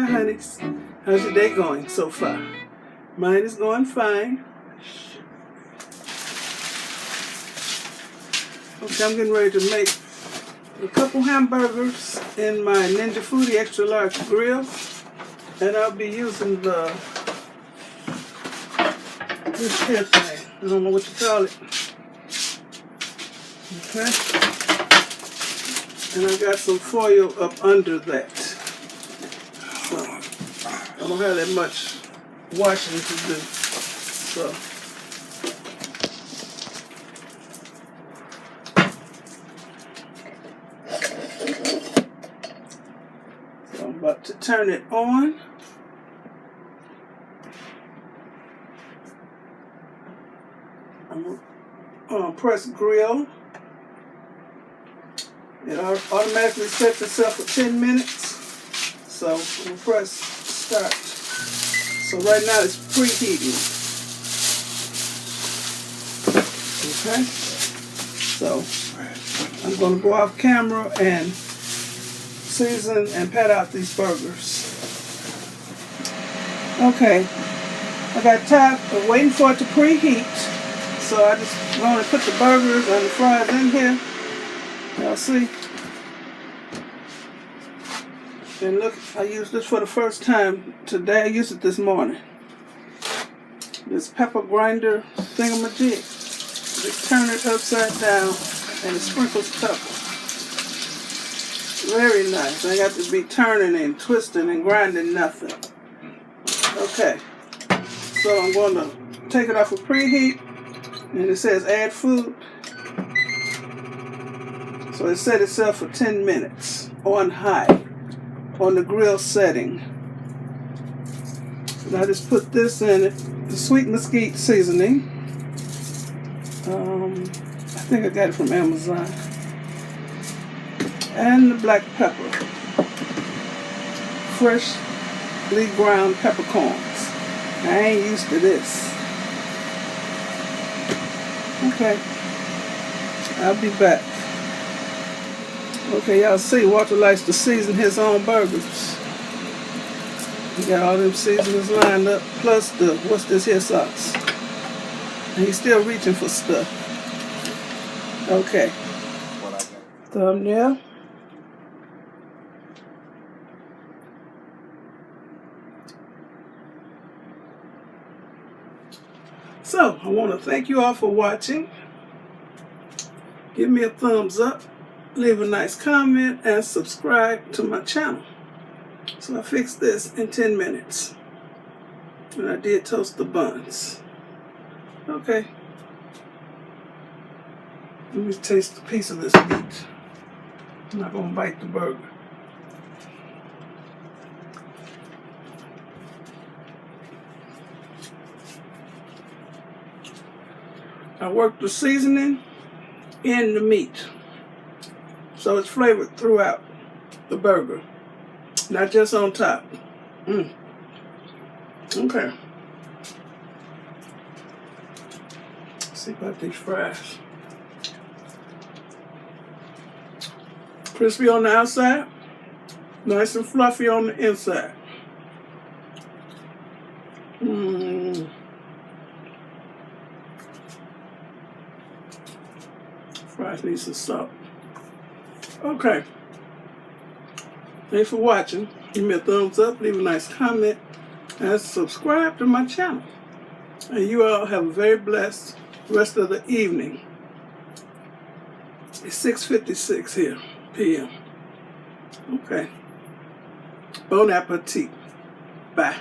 honeys. How's your day going so far? Mine is going fine. Okay, I'm getting ready to make a couple hamburgers in my Ninja Foodi extra large grill. And I'll be using this here thing. I don't know what you call it. Okay. And I got some foil up under that. So I don't have that much washing to do. So I'm about to turn it on. I'm gonna press grill. It automatically sets itself for 10 minutes. So I'm gonna press start. So right now it's preheating. Okay. So I'm gonna go off camera and season and pat out these burgers. Okay. I got tired of waiting for it to preheat. So I just going to put the burgers and the fries in here. Y'all see? And look, I used this for the first time today. I used it this morning. This pepper grinder thingamajig. Just turn it upside down and it sprinkles pepper. Very nice. I got to be turning and twisting and grinding nothing. Okay. So I'm going to take it off of preheat. And it says add food. So it set itself for 10 minutes on high, on the grill setting. And I just put this in it, the sweet mesquite seasoning. I think I got it from Amazon. And the black pepper. Freshly ground peppercorns. I ain't used to this. Okay, I'll be back. Okay, y'all see, Walter likes to season his own burgers. He got all them seasonings lined up, plus the, what's this here sauce? And he's still reaching for stuff. Okay. Thumbnail. So, I want to thank you all for watching. Give me a thumbs up, leave a nice comment, and subscribe to my channel. So I fixed this in 10 minutes. And I did toast the buns. Okay. Let me taste a piece of this meat. I'm not going to bite the burger. I worked the seasoning in the meat, so it's flavored throughout the burger, not just on top. Okay. Let's see about these fries. Crispy on the outside, nice and fluffy on the inside. Fries need some salt. Okay. Thanks for watching. Give me a thumbs up, leave a nice comment, and subscribe to my channel. And you all have a very blessed rest of the evening. It's 6:56 here, p.m. Okay. Bon appetit. Bye.